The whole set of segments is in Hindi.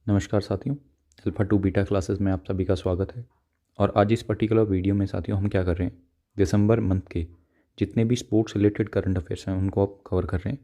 नमस्कार साथियों, अल्फ़ा टू बीटा क्लासेस में आप सभी का स्वागत है। और आज इस पर्टिकुलर वीडियो में साथियों हम क्या कर रहे हैं, दिसंबर मंथ के जितने भी स्पोर्ट्स रिलेटेड करंट अफेयर्स हैं उनको आप कवर कर रहे हैं।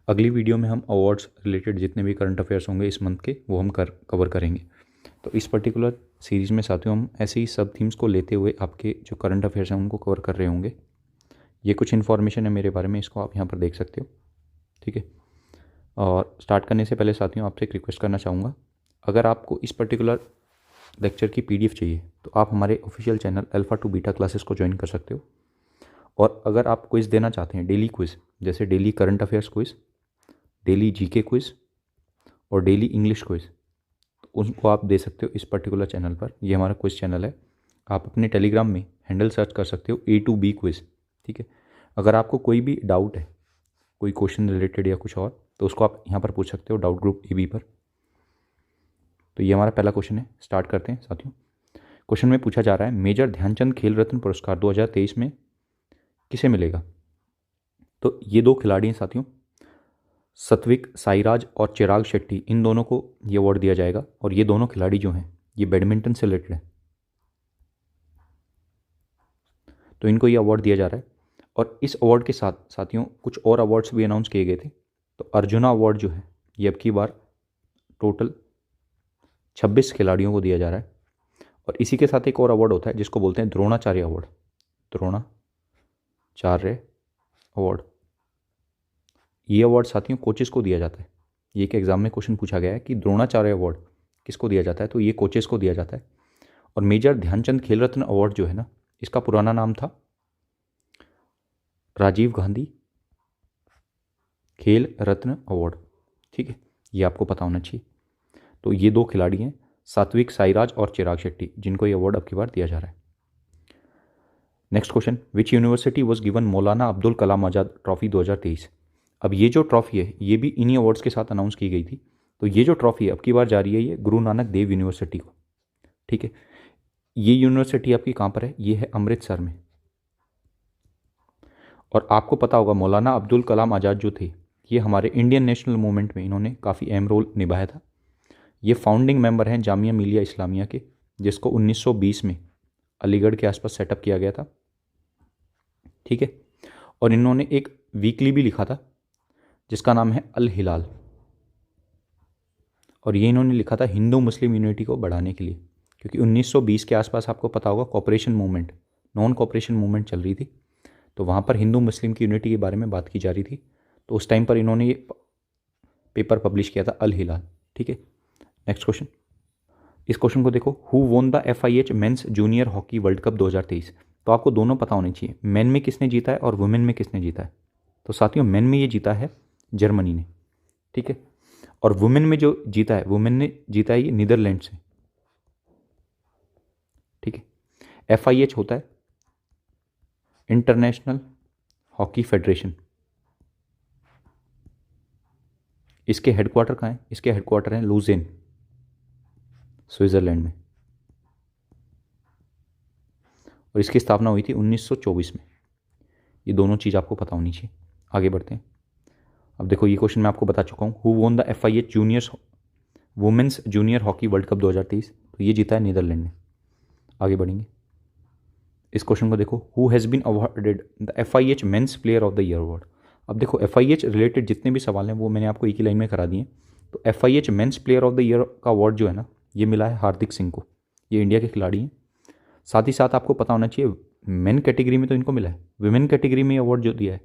अगली वीडियो में हम अवार्ड्स रिलेटेड जितने भी करंट अफेयर्स होंगे इस मंथ के वो हम कवर करेंगे। तो इस पर्टिकुलर सीरीज़ में साथियों हम ऐसे ही सब थीम्स को लेते हुए आपके जो करंट अफेयर्स हैं उनको कवर कर रहे होंगे। ये कुछ इन्फॉर्मेशन है मेरे बारे में, इसको आप यहाँ पर देख सकते हो, ठीक है। और स्टार्ट करने से पहले साथियों आपसे एक रिक्वेस्ट करना चाहूँगा, अगर आपको इस पर्टिकुलर लेक्चर की पीडीएफ चाहिए तो आप हमारे official channel alpha two beta classes को ज्वाइन कर सकते हो। और अगर आप क्विज़ देना चाहते हैं, डेली क्विज़, जैसे daily current affairs quiz, daily GK quiz और डेली इंग्लिश क्विज़, तो उनको आप दे सकते हो इस पर्टिकुलर चैनल पर। ये हमारा क्विज़ चैनल है। आप अपने टेलीग्राम में हैंडल सर्च कर सकते हो A to B क्विज़, ठीक है। अगर आपको कोई भी डाउट है, कोई क्वेश्चन रिलेटेड या कुछ और, तो उसको आप यहाँ पर पूछ सकते हो डाउट ग्रुप AB पर। तो ये हमारा पहला क्वेश्चन है, स्टार्ट करते हैं साथियों। क्वेश्चन में पूछा जा रहा है, मेजर ध्यानचंद खेल रत्न पुरस्कार 2023 में किसे मिलेगा। तो ये दो खिलाड़ी हैं साथियों, सत्विक साईराज और चिराग शेट्टी, इन दोनों को ये अवार्ड दिया जाएगा। और ये दोनों खिलाड़ी जो हैं ये बैडमिंटन से रिलेटेड है, तो इनको ये अवार्ड दिया जा रहा है। और इस अवार्ड के साथ साथियों कुछ और अवार्ड्स भी अनाउंस किए गए थे। तो अर्जुना अवार्ड जो है ये अब की बार टोटल 26 खिलाड़ियों को दिया जा रहा है। और इसी के साथ एक और अवार्ड होता है जिसको बोलते हैं द्रोणाचार्य अवार्ड। द्रोणाचार्य अवार्ड, ये अवार्ड साथियों कोचेस को दिया जाता है। ये एक एग्जाम में क्वेश्चन पूछा गया है कि द्रोणाचार्य अवार्ड किसको दिया जाता है, तो ये कोचेस को दिया जाता है। और मेजर ध्यानचंद खेल रत्न अवार्ड जो है ना, इसका पुराना नाम था राजीव गांधी खेल रत्न अवार्ड, ठीक है। ये आपको पता होना चाहिए। तो ये दो खिलाड़ी हैं, सात्विक साईराज और चिराग शेट्टी, जिनको ये अवार्ड अब की बार दिया जा रहा है। Next question, which university was given Maulana Abdul Kalam Azad trophy 2023। अब ये जो ट्रॉफी है ये भी इन्हीं अवार्ड्स के साथ अनाउंस की गई थी। तो ये जो ट्रॉफी है अब की बार जा रही है ये गुरु नानक देव यूनिवर्सिटी को, ठीक है। ये यूनिवर्सिटी आपकी कहाँ पर है, ये है अमृतसर में। और आपको पता होगा मौलाना अब्दुल कलाम आज़ाद जो थे ये हमारे इंडियन नेशनल मूवमेंट में इन्होंने काफ़ी अहम रोल निभाया था। ये फाउंडिंग मेंबर हैं जामिया मिलिया इस्लामिया के, जिसको 1920 में अलीगढ़ के आसपास सेटअप किया गया था, ठीक है। और इन्होंने एक वीकली भी लिखा था जिसका नाम है अल हिलाल। और ये इन्होंने लिखा था हिंदू मुस्लिम यूनिटी को बढ़ाने के लिए, क्योंकि 1920 के आसपास आपको पता होगा cooperation movement, non cooperation movement चल रही थी। तो वहाँ पर हिंदू मुस्लिम की यूनिटी के बारे में बात की जा रही थी। तो उस टाइम पर इन्होंने ये पेपर पब्लिश किया था अल हिलाल, ठीक है। नेक्स्ट क्वेश्चन, इस क्वेश्चन को देखो, who won the FIH mains junior hockey World Cup 2023। तो आपको दोनों पता होने चाहिए, मेन में किसने जीता है और वुमेन में किसने जीता है। तो साथियों मेन में ये जीता है जर्मनी ने, ठीक है। और वुमेन में जो जीता है, वुमेन ने जीता है ये नीदरलैंड से, ठीक है। FIH होता है इंटरनेशनल हॉकी फेडरेशन। इसके हेडक्वार्टर कहाँ है, इसके हेडक्वार्टर हैं लुज़ेन, स्विट्जरलैंड में। और इसकी स्थापना हुई थी 1924 में। ये दोनों चीज़ आपको पता होनी चाहिए। आगे बढ़ते हैं। अब देखो ये क्वेश्चन मैं आपको बता चुका हूँ, who won the FIH juniors women's junior hockey World Cup 2023। तो ये जीता है नीदरलैंड ने। आगे बढ़ेंगे। इस क्वेश्चन को देखो, who has been awarded the FIH men's player of the year award. अब देखो FIH रिलेटेड जितने भी सवाल हैं वो मैंने आपको एक ही लाइन में करा दिए। तो FIH men's player of the year का अवार्ड जो है ना, ये मिला है हार्दिक सिंह को। ये इंडिया के खिलाड़ी हैं। साथ ही साथ आपको पता होना चाहिए मेन कैटेगरी में तो इनको मिला है, वुमेन कैटेगरी में अवार्ड जो दिया है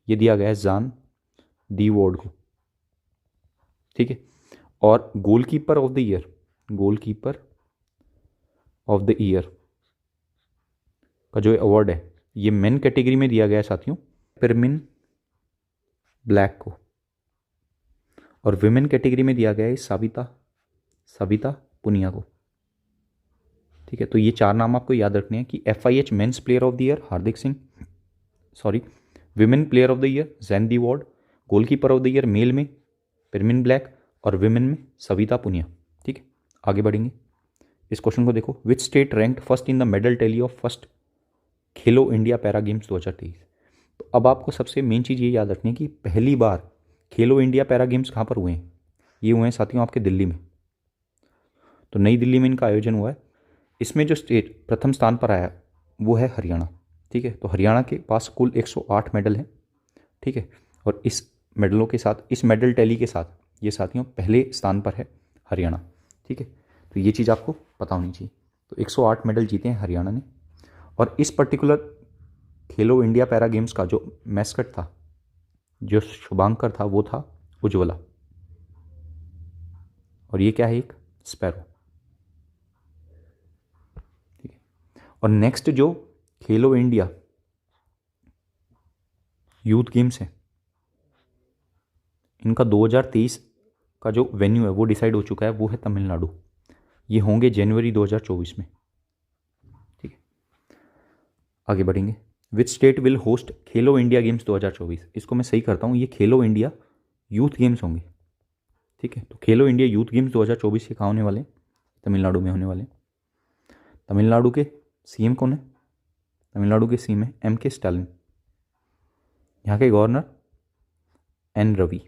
ये दिया गया है जान दी वॉर्ड को, ठीक है। और goalkeeper of the year, goalkeeper of the year का जो अवार्ड है ये मेन कैटेगरी में दिया गया है साथियों परमिन ब्लैक को। और वुमेन कैटेगरी में दिया गया है सविता पुनिया को, ठीक है। तो ये चार नाम आपको याद रखने हैं कि FIH men's player of the year Hardik Singh, women player of the year Xan de Waard, goalkeeper of the year male में परमिन ब्लैक और विमेन में सविता पुनिया, ठीक है। आगे बढ़ेंगे। इस क्वेश्चन को देखो, which state ranked first in the medal tally of first Khelo India para games 2023। तो अब आपको सबसे मेन चीज़ ये याद रखनी है कि पहली बार खेलो इंडिया पैरा गेम्स कहाँ पर हुए हैं, ये हुए हैं साथियों आपके दिल्ली में, तो नई दिल्ली में इनका आयोजन हुआ है। इसमें जो स्टेट प्रथम स्थान पर आया वो है हरियाणा। ठीक है, तो हरियाणा के पास कुल 108 मेडल हैं। ठीक है, और इस मेडलों के साथ, इस मेडल टैली के साथ ये साथियों पहले स्थान पर है हरियाणा। ठीक है, तो ये चीज़ आपको पता होनी चाहिए। तो 108 मेडल जीते हैं हरियाणा ने। और इस पर्टिकुलर खेलो इंडिया पैरा गेम्स का जो मैस्कट था, जो शुभांकर था, वो था उज्ज्वला। और ये क्या है? एक स्पैरो। ठीक है, और नेक्स्ट जो खेलो इंडिया यूथ गेम्स है, इनका 2023 का जो वेन्यू है वो डिसाइड हो चुका है, वो है तमिलनाडु। ये होंगे जनवरी 2024 में। ठीक है, आगे बढ़ेंगे। Which state will host Khelo India games 2024? इसको मैं सही करता हूँ, ये खेलो इंडिया यूथ गेम्स होंगे। ठीक है, तो खेलो इंडिया यूथ गेम्स 2024 के कहाँ होने वाले? तमिलनाडु में होने वाले। तमिलनाडु के सीएम कौन है? तमिलनाडु के सीएम है M.K. स्टालिन। यहाँ के गवर्नर N. रवि।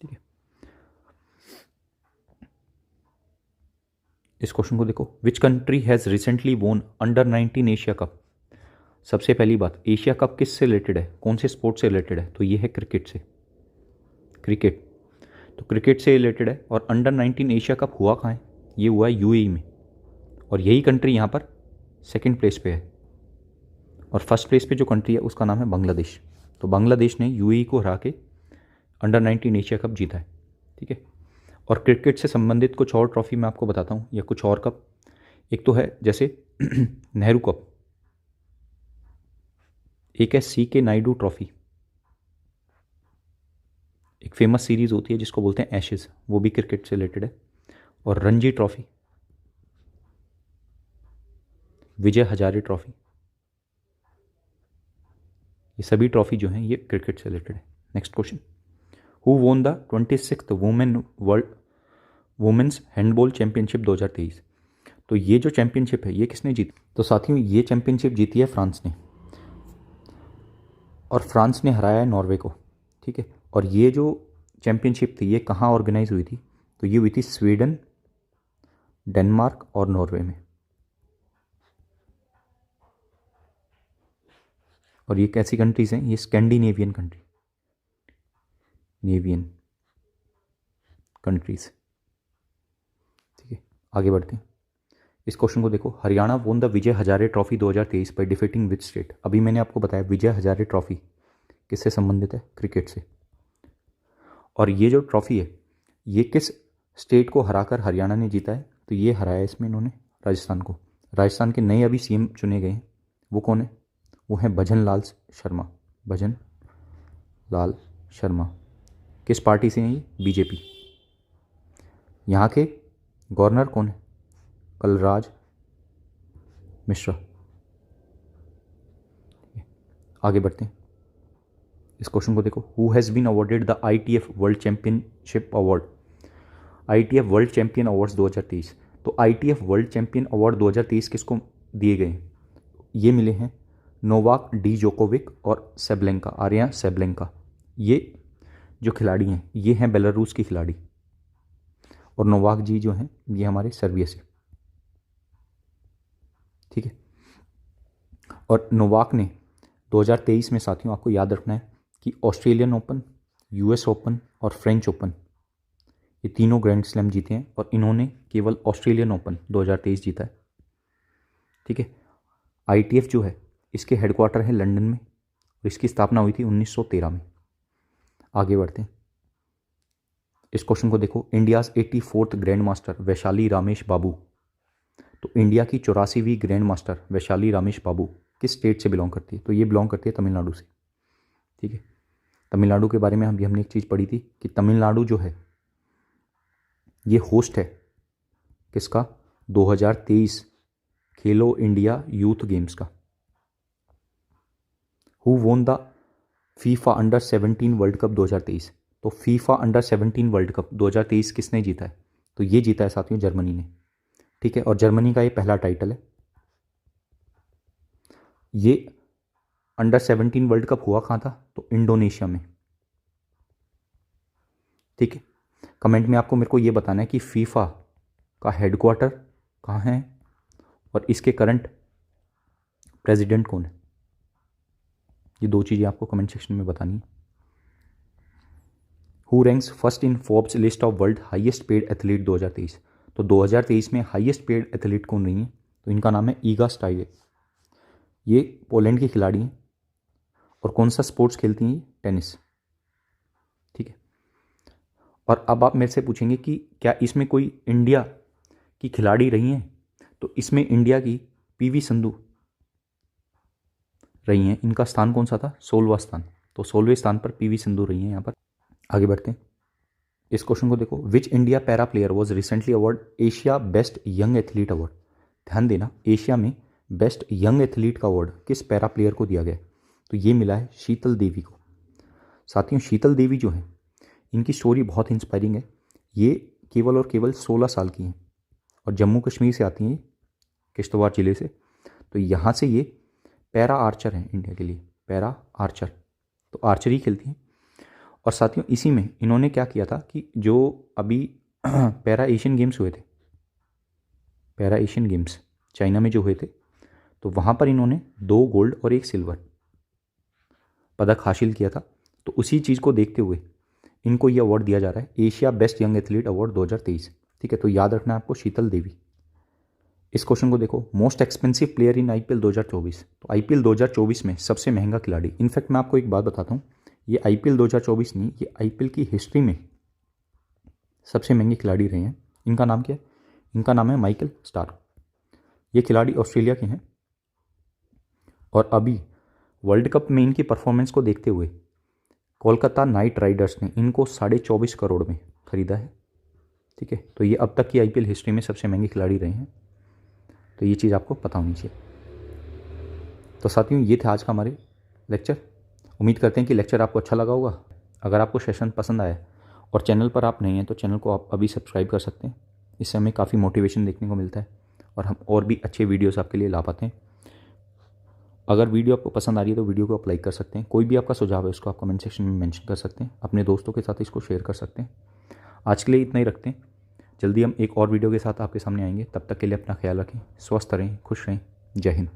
ठीक है, इस क्वेश्चन को देखो। विच कंट्री हैज़ रिसेंटली वोन अंडर 19 एशिया कप? सबसे पहली बात, एशिया कप किससे रिलेटेड है, कौन से स्पोर्ट से रिलेटेड है? तो ये है क्रिकेट से। क्रिकेट, तो क्रिकेट से रिलेटेड है। और अंडर 19 एशिया कप हुआ कहाँ है? ये हुआ है UAE में। और यही कंट्री यहाँ पर सेकंड प्लेस पे है। और फर्स्ट प्लेस पे जो कंट्री है उसका नाम है बांग्लादेश। तो बांग्लादेश ने UAE को हरा के अंडर 19 एशिया कप जीता है। ठीक है, और क्रिकेट से संबंधित कुछ और ट्रॉफी मैं आपको बताता हूँ, या कुछ और कप। एक तो है जैसे नेहरू कप, एक है CK नायडू ट्रॉफी, एक फेमस सीरीज होती है जिसको बोलते हैं एशेज, वो भी क्रिकेट से रिलेटेड है। और रणजी ट्रॉफी, विजय हजारे ट्रॉफी, ये सभी ट्रॉफी जो हैं ये क्रिकेट से रिलेटेड है। Next question, who won the 26th women's handball championship 2023? तो ये जो चैंपियनशिप है ये किसने जीती? तो साथियों ये चैंपियनशिप जीती है फ्रांस ने। और फ्रांस ने हराया है नॉर्वे को। ठीक है, और ये जो चैंपियनशिप थी ये कहाँ ऑर्गेनाइज हुई थी? तो ये हुई थी स्वीडन, डेनमार्क और नॉर्वे में। और ये कैसी कंट्रीज हैं? ये स्कैंडिनेवियन कंट्रीज। ठीक है, आगे बढ़ते हैं। इस क्वेश्चन को देखो। Haryana won the Vijay Hazare trophy 2023 by defeating which state? अभी मैंने आपको बताया विजय हजारे ट्रॉफी किससे संबंधित है? क्रिकेट से। और ये जो ट्रॉफी है ये किस स्टेट को हराकर हरियाणा ने जीता है? तो ये हराया है इसमें इन्होंने राजस्थान को। राजस्थान के नए अभी CM चुने गए हैं, वो कौन है? वो है भजन लाल शर्मा। भजन लाल शर्मा किस पार्टी से हैं? ये BJP। यहाँ के गवर्नर कौन है? कलराज मिश्रा। आगे बढ़ते हैं। इस क्वेश्चन को देखो। Who has been awarded the ITF world championship award? ITF world champion awards 2023। तो ITF वर्ल्ड चैंपियन अवार्ड 2023 किसको दिए गए? ये मिले हैं नोवाक डी जोकोविक और सेबलेंका, आर्या सेबलेंका। ये जो खिलाड़ी हैं ये हैं बेलारूस की खिलाड़ी। और नोवाक जी जो हैं ये हमारे सर्बिया से। ठीक है, और नोवाक ने 2023 में साथियों आपको याद रखना है कि ऑस्ट्रेलियन ओपन, US ओपन और फ्रेंच ओपन ये तीनों ग्रैंड स्लैम जीते हैं। और इन्होंने केवल ऑस्ट्रेलियन ओपन 2023 जीता है। ठीक है, ITF जो है इसके हेडक्वार्टर है लंदन में और इसकी स्थापना हुई थी 1913 में। आगे बढ़ते हैं। इस क्वेश्चन को देखो। India's 84th grand master Vaishali Ramesh Babu. तो इंडिया की 84वीं ग्रैंड मास्टर वैशाली रामेश बाबू किस स्टेट से बिलोंग करती है? तो ये बिलोंग करती है तमिलनाडु से। ठीक है, तमिलनाडु के बारे में हमने एक चीज़ पढ़ी थी कि तमिलनाडु जो है ये होस्ट है किसका? 2023 खेलो इंडिया यूथ गेम्स का। Who won the FIFA under 17 world Cup 2023? तो फीफा अंडर 17 वर्ल्ड कप 2023 किसने जीता है? तो ये जीता है साथियों जर्मनी ने। ठीक है, और जर्मनी का ये पहला टाइटल है। ये अंडर 17 वर्ल्ड कप हुआ कहाँ था? तो इंडोनेशिया में। ठीक है, कमेंट में आपको मेरे को ये बताना है कि फीफा का हेडक्वार्टर कहाँ है और इसके करंट प्रेसिडेंट कौन है? ये 2 चीज़ें आपको कमेंट सेक्शन में बतानी है। Who ranks first in Forbes list of world highest paid athlete 2023? तो 2023 में हाईएस्ट पेड एथलीट कौन रही है? तो इनका नाम है ईगा स्वाइटेक। ये पोलैंड की खिलाड़ी हैं और कौन सा स्पोर्ट्स खेलती हैं? टेनिस। ठीक है। और अब आप मेरे से पूछेंगे कि क्या इसमें कोई इंडिया की खिलाड़ी रही हैं? तो इसमें इंडिया की पीवी संधू रही हैं। इनका स्थान कौन सा था? 16वां स्थान। तो 16वें स्थान पर पीवी संधू रही हैं। यहाँ पर आगे बढ़ते हैं। इस क्वेश्चन को देखो, which India para player was recently award Asia best young athlete award? ध्यान देना, एशिया में बेस्ट यंग एथलीट का अवार्ड किस पैरा प्लेयर को दिया गया? तो ये मिला है शीतल देवी को। साथियों, शीतल देवी जो है, इनकी स्टोरी बहुत इंस्पायरिंग है। ये केवल और केवल 16 साल की हैं और जम्मू कश्मीर से आती हैं, किश्तवाड़ ज़िले से। तो यहाँ से ये पैरा आर्चर हैं इंडिया के लिए, पैरा आर्चर। तो आर्चरी खेलती हैं। और साथियों, इसी में इन्होंने क्या किया था कि जो अभी पैरा एशियन गेम्स हुए थे, पैरा एशियन गेम्स चाइना में जो हुए थे, तो वहाँ पर इन्होंने 2 गोल्ड और 1 सिल्वर पदक हासिल किया था। तो उसी चीज़ को देखते हुए इनको ये अवार्ड दिया जा रहा है, Asia best young athlete award 2023। ठीक है, तो याद रखना है आपको शीतल देवी। इस क्वेश्चन को देखो, most expensive player in IPL 2024। तो आईपीएल 2024 में सबसे महंगा खिलाड़ी, इनफैक्ट मैं आपको एक बात बताता हूँ, ये आईपीएल 2024 नहीं, ये आईपीएल की हिस्ट्री में सबसे महंगे खिलाड़ी रहे हैं। इनका नाम क्या है? इनका नाम है माइकल स्टार्क। ये खिलाड़ी ऑस्ट्रेलिया के हैं और अभी वर्ल्ड कप में इनकी परफॉर्मेंस को देखते हुए कोलकाता नाइट राइडर्स ने इनको 24.5 करोड़ में ख़रीदा है। ठीक है, तो ये अब तक की आईपीएल हिस्ट्री में सबसे महंगे खिलाड़ी रहे हैं। तो ये चीज़ आपको पता होनी चाहिए। तो साथियों, ये थे आज का हमारे लेक्चर। उम्मीद करते हैं कि लेक्चर आपको अच्छा लगा होगा। अगर आपको सेशन पसंद आया और चैनल पर आप नए हैं तो चैनल को आप अभी सब्सक्राइब कर सकते हैं। इससे हमें काफ़ी मोटिवेशन देखने को मिलता है और हम और भी अच्छे वीडियोस आपके लिए ला पाते हैं। अगर वीडियो आपको पसंद आ रही है तो वीडियो को आप लाइक कर सकते हैं। कोई भी आपका सुझाव है उसको आप कमेंट सेक्शन में मेंशन कर सकते हैं। अपने दोस्तों के साथ इसको शेयर कर सकते हैं। आज के लिए इतना ही रखते हैं। जल्दी हम एक और वीडियो के साथ आपके सामने आएंगे। तब तक के लिए अपना ख्याल रखें, स्वस्थ रहें, खुश रहें। जय हिंद।